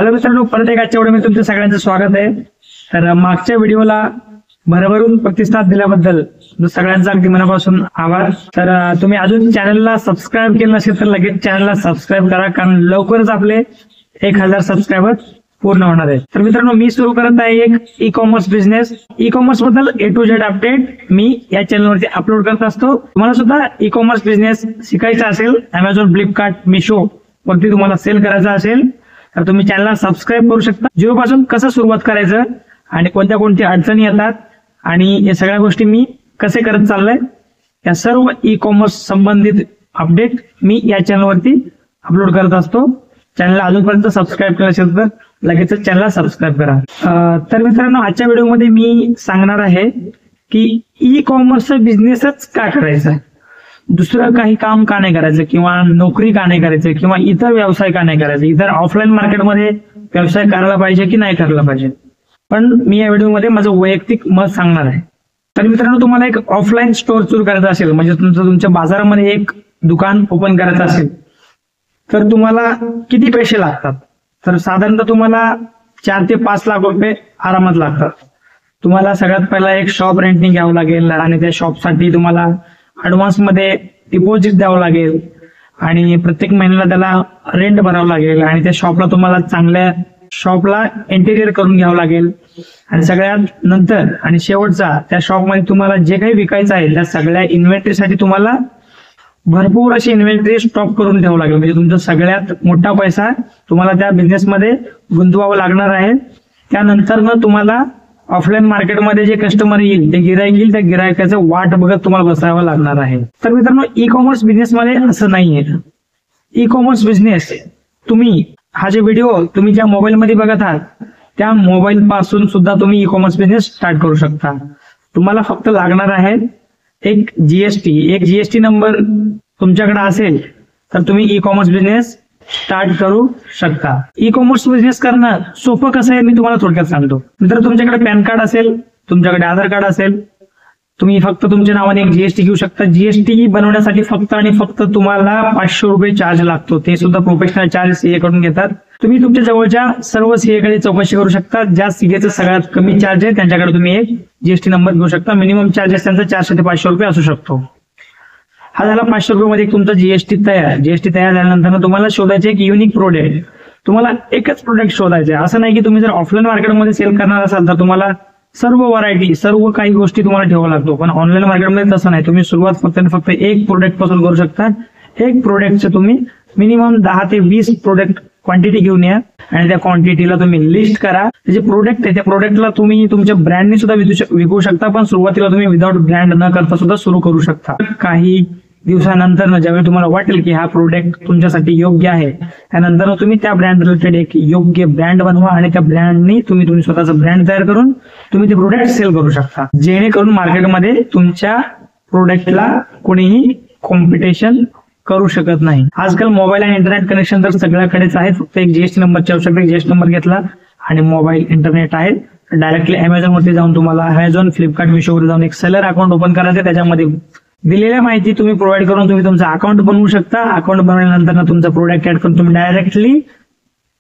Hello मित्रांनो, परत एक आजच्या व्हिडिओमध्ये तुमचं सगळ्यांचं स्वागत आहे। तर मागच्या व्हिडिओला भरभरून प्रतिसाद दिल्याबद्दल सगळ्यांचा अगदी मनापासून आभार। तर तुम्ही अजून चॅनलला सबस्क्राईब केलं नसेल तर लगेच चॅनलला सबस्क्राईब करा, कारण लवकरच आपले 1000 सबस्क्रायबर पूर्ण होणार आहे। तर मित्रांनो, मी सुरू करत आहे एक e commerce business. E commerce बद्दल A to Z अपडेट मी या चॅनलवरती अपलोड करत असतो। तुम्हाला सुद्धा ई कॉमर्स बिझनेस शिकायचा असेल, Amazon, फ्लिपकार्ट, मिशो वरती तुम्हाला सेल करायचा असेल तर तुम्ही चॅनलला सबस्क्राईब करू शकता। झिरो पासून कसं सुरुवात करायचं आणि कोणत्या अडचणी येतात आणि या सगळ्या गोष्टी मी कसे करत चाललोय, या सर्व ई कॉमर्स संबंधित अपडेट मी या चॅनलवरती अपलोड करत असतो। चॅनलला अजूनपर्यंत सबस्क्राईब केलं असेल तर लगेच चॅनलला सबस्क्राईब करा। तर मित्रांनो, आजच्या व्हिडिओमध्ये मी सांगणार आहे की ई कॉमर्सचा बिझनेसच का करायचा, दुसरं काही काम का नाही करायचं, किंवा नोकरी का नाही करायचं, किंवा इतर व्यवसाय का नाही करायचं, इतर ऑफलाईन मार्केटमध्ये व्यवसाय करायला पाहिजे की नाही करायला पाहिजे। पण मी या व्हिडिओमध्ये माझं वैयक्तिक मत सांगणार आहे। तर मित्रांनो, तुम्हाला एक ऑफलाईन स्टोअर सुरू करायचं असेल, म्हणजे तुमच्या बाजारामध्ये एक दुकान ओपन करायचं असेल तर तुम्हाला किती पैसे लागतात, तर साधारणतः तुम्हाला 4 ते 5 लाख रुपये आरामात लागतात। तुम्हाला सगळ्यात पहिला एक शॉप रेंटनी घ्यावं लागेल आणि त्या शॉपसाठी तुम्हाला ऍडव्हान्स मध्ये डिपॉझिट द्यावं लागेल आणि प्रत्येक महिन्याला त्याला रेंट भरावं लागेल आणि त्या शॉपला तुम्हाला चांगल्या शॉपला इंटेरियर करून घ्यावं लागेल आणि सगळ्यात नंतर आणि शेवटचा त्या शॉपमध्ये तुम्हाला जे काही विकायचं आहे त्या सगळ्या इन्व्हेंटरीसाठी तुम्हाला भरपूर अशी इन्व्हेंटरी स्टॉक करून ठेवावं लागेल। म्हणजे तुमचा सगळ्यात मोठा पैसा तुम्हाला त्या बिझनेसमध्ये गुंतवावा लागणार आहे। त्यानंतर तुम्हाला ऑफलाईन मार्केटमध्ये जे कस्टमर येईल, ते गिराईक येईल, त्या गिरायकाचं वाट बघत तुम्हाला बसावं लागणार आहे। तर मित्रांनो, ई कॉमर्स बिझनेस मध्ये असं नाहीये। ई कॉमर्स बिझनेस तुम्ही हा जे व्हिडिओ तुम्ही ज्या मोबाईल मध्ये बघत आहात त्या मोबाईल पासून सुद्धा तुम्ही ई कॉमर्स बिझनेस स्टार्ट करू शकता। तुम्हाला फक्त लागणार आहे एक जीएसटी नंबर तुमच्याकडे असेल तर तुम्ही ई कॉमर्स बिझनेस स्टार्ट करू शकता। ई कॉमर्स बिझनेस करणं सोपं कसं आहे मी तुम्हाला थोडक्यात सांगतो। मित्र, तुमच्याकडे पॅन कार्ड असेल, तुमच्याकडे आधार कार्ड असेल, तुम्ही फक्त तुमच्या नावाने एक जीएसटी घेऊ शकता। जीएसटी बनवण्यासाठी फक्त आणि फक्त तुम्हाला 500 रुपये चार्ज लागतो, ते सुद्धा प्रोफेशनल चार्ज सीए कडून घेतात। तुम्ही तुमच्या जवळच्या सर्व सीए कडे चौकशी करू शकता। ज्या सीएचा सगळ्यात कमी चार्ज आहे त्यांच्याकडे तुम्ही एक जीएसटी नंबर घेऊ शकता। मिनिमम चार्जेस त्यांचा 400 ते 500 रुपये असू शकतो। हा झाला 500 रुपये मध्ये तुमचा जीएसटी तयार। जीएसटी तयार झाल्यानंतर तुम्हाला शोधायचे एक युनिक प्रोडक्ट, तुम्हाला एकच प्रोडक्ट शोधायचे। असं नाही की तुम्ही जर ऑफलाईन मार्केटमध्ये सेल करणार असाल तर तुम्हाला सर्व व्हरायटी, सर्व काही गोष्टी तुम्हाला ठेवावं लागतो, पण ऑनलाईन मार्केटमध्ये तसं नाही। तुम्ही सुरुवात फक्त आणि फक्त एक प्रोडक्ट पासून करू शकता। एक प्रोडक्टचे तुम्ही मिनिमम 10 ते 20 प्रोडक्ट क्वांटिटी घेऊन या आणि त्या क्वांटिटीला तुम्ही लिस्ट करा। जे प्रोडक्ट आहे त्या प्रोडक्टला तुम्ही तुमच्या ब्रँडने सुद्धा विकू शकता, पण सुरुवातीला तुम्ही विदाउट ब्रँड न करता सुद्धा सुरू करू शकता। काही दिवसानंतर ज्यावेळी तुम्हाला वाटेल की हा प्रोडक्ट तुमच्यासाठी योग्य आहे, त्यानंतर तुम्ही त्या ब्रँड रिलेटेड एक योग्य ब्रँड बनवा आणि त्या ब्रँडनी तुम्ही स्वतःचा ब्रँड तयार करून तुम्ही ते प्रोडक्ट सेल करू शकता, जेणेकरून मार्केटमध्ये तुमच्या प्रोडक्टला कोणीही कॉम्पिटिशन करू शकत नाही। आजकाल मोबाईल आणि इंटरनेट कनेक्शन तर सगळ्याकडेच आहे, फक्त एक जीएसटी नंबरची आवश्यकता। जीएसटी नंबर घेतला आणि मोबाईल इंटरनेट आहे, डायरेक्टली Amazon वरती जाऊन तुम्हाला Amazon, फ्लिपकार्ट, मिशो वर जाऊन एक सेलर अकाउंट ओपन करायचं। त्याच्यामध्ये दिलेल्या माहिती तुम्ही प्रोव्हाइड करून तुम्ही तुमचं अकाउंट बनवू शकता। अकाउंट बनवल्यानंतर तुमचा प्रोडक्ट ऍड करून तुम्ही डायरेक्टली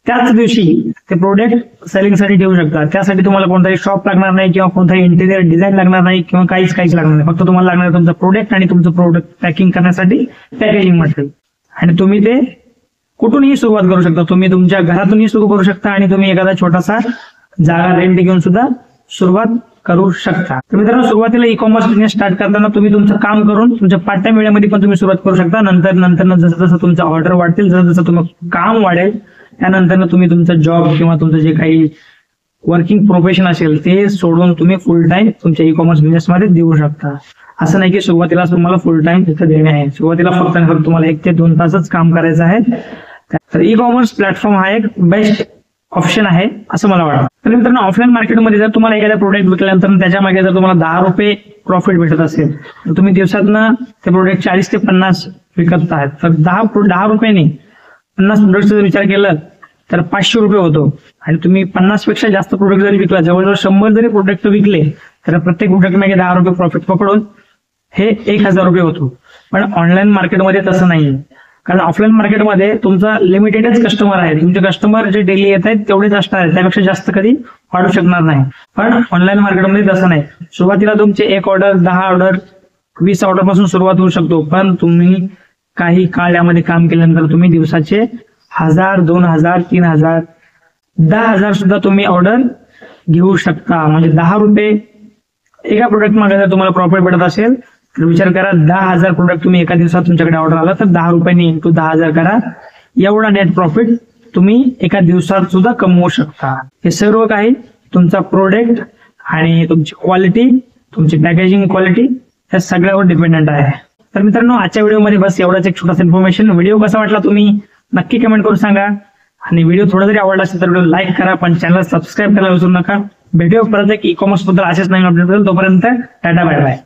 त्याच दिवशी ते प्रोडक्ट सेलिंगसाठी ठेवू शकता। त्यासाठी तुम्हाला कोणताही शॉप लागणार नाही किंवा कोणताही इंटेरियर डिझाईन लागणार नाही किंवा काहीच लागणार नाही। फक्त तुम्हाला लागणार तुमचं प्रोडक्ट आणि तुमचं प्रोडक्ट पॅकिंग करण्यासाठी पॅकेजिंग मटेरियल, आणि तुम्ही ते कुठूनही सुरुवात करू शकता। तुम्ही तुमच्या घरातूनही सुरू करू शकता आणि तुम्ही एखादा छोटासा जागा रेंट घेऊन सुद्धा सुरुवात करू शकता। तर मित्रांनो, सुरुवातीला ई कॉमर्स बिझनेस स्टार्ट करताना तुम्ही तुमचं काम करून तुमच्या पार्ट टाइम वेळेमध्ये पण तुम्ही सुरुवात करू शकता। नंतर जसं जसं तुमचं ऑर्डर वाढतील, जसं तुमचं काम वाढेल, त्यानंतर तुम्ही तुमचं जॉब किंवा तुमचं जे काही वर्किंग प्रोफेशन असेल ते सोडून तुम्ही फुल टाइम तुमच्या ई कॉमर्स बिझनेस मध्ये देऊ शकता। असं नाही की सुरुवातीला तुम्हाला फुल टाइम तिथं देणे आहे। सुरुवातीला फक्त आणि फक्त तुम्हाला 1 ते 2 तासच काम करायचं आहे। तर ई कॉमर्स प्लॅटफॉर्म हा एक बेस्ट ऑप्शन आहे असं मला वाटतं। तर मित्रांनो, ऑफलाईन मार्केटमध्ये जर तुम्हाला एखादा प्रोडक्ट विकल्यानंतर त्याच्या मागे जर तुम्हाला 10 रुपये प्रॉफिट भेटत असेल तर तुम्ही दिवसातनं ते प्रोडक्ट 40 ते 50 विकत आहात, तर 10 रुपयाने 50 प्रोडक्टचा जर विचार केला तर 500 रुपये होतो। आणि तुम्ही 50 पेक्षा जास्त प्रोडक्ट जरी विकला, जवळजवळ 100 जरी प्रोडक्ट विकले तर प्रत्येक प्रोडक्ट मागे 10 रुपये प्रॉफिट पकडून हे 1000 रुपये होतो। पण ऑनलाईन मार्केटमध्ये तसं नाही। कारण ऑफलाईन मार्केटमध्ये तुमचा लिमिटेडच कस्टमर आहे, तुमचे कस्टमर जे डेली येत आहेत तेवढेच असणार आहेत, त्यापेक्षा जास्त कधी वाढू शकणार नाही. पण ऑनलाईन मार्केटमध्ये तसं नाही. सुरुवातीला तुमचे 1 ऑर्डर 10 ऑर्डर 20 ऑर्डर पासून सुरुवात होऊ शकतो, पण तुम्ही काही काळ यामध्ये काम केल्यानंतर तुम्ही दिवसाचे 1000 2000 3000 10,000 सुद्धा तुम्ही ऑर्डर घेऊ शकता. म्हणजे 10 रुपये एका प्रोडक्ट मागे जर तुम्हाला प्रॉफिट भेटत असेल तर विचार करा, 10,000 प्रोडक्ट तुम्ही एका दिवसात तुमच्याकडे ऑर्डर आला तर 10 रुपयांनी इंटू 10,000 करा, एवढा नेट प्रॉफिट तुम्ही एका दिवसात सुद्धा कमवू शकता. हे सर्व काही तुमचा प्रोडक्ट आणि तुमची क्वालिटी, तुमची पॅकेजिंग क्वालिटी या सगळ्यावर डिपेंडंट आहे. तर मित्रांनो, आजच्या व्हिडिओमध्ये बस एवढाच एक छोटासा इन्फॉर्मेशन. व्हिडिओ कसा वाटला तुम्ही नक्की कमेंट करून सांगा, आणि व्हिडिओ थोडा जरी आवडला असेल तर व्हिडिओ लाईक करा, पण चॅनल सबस्क्राईब करायला विसरू नका. भेटूया परत एक ई कॉमर्स बद्दल असेच नवीन अपडेट. तोपर्यंत टाटा बाय बाय.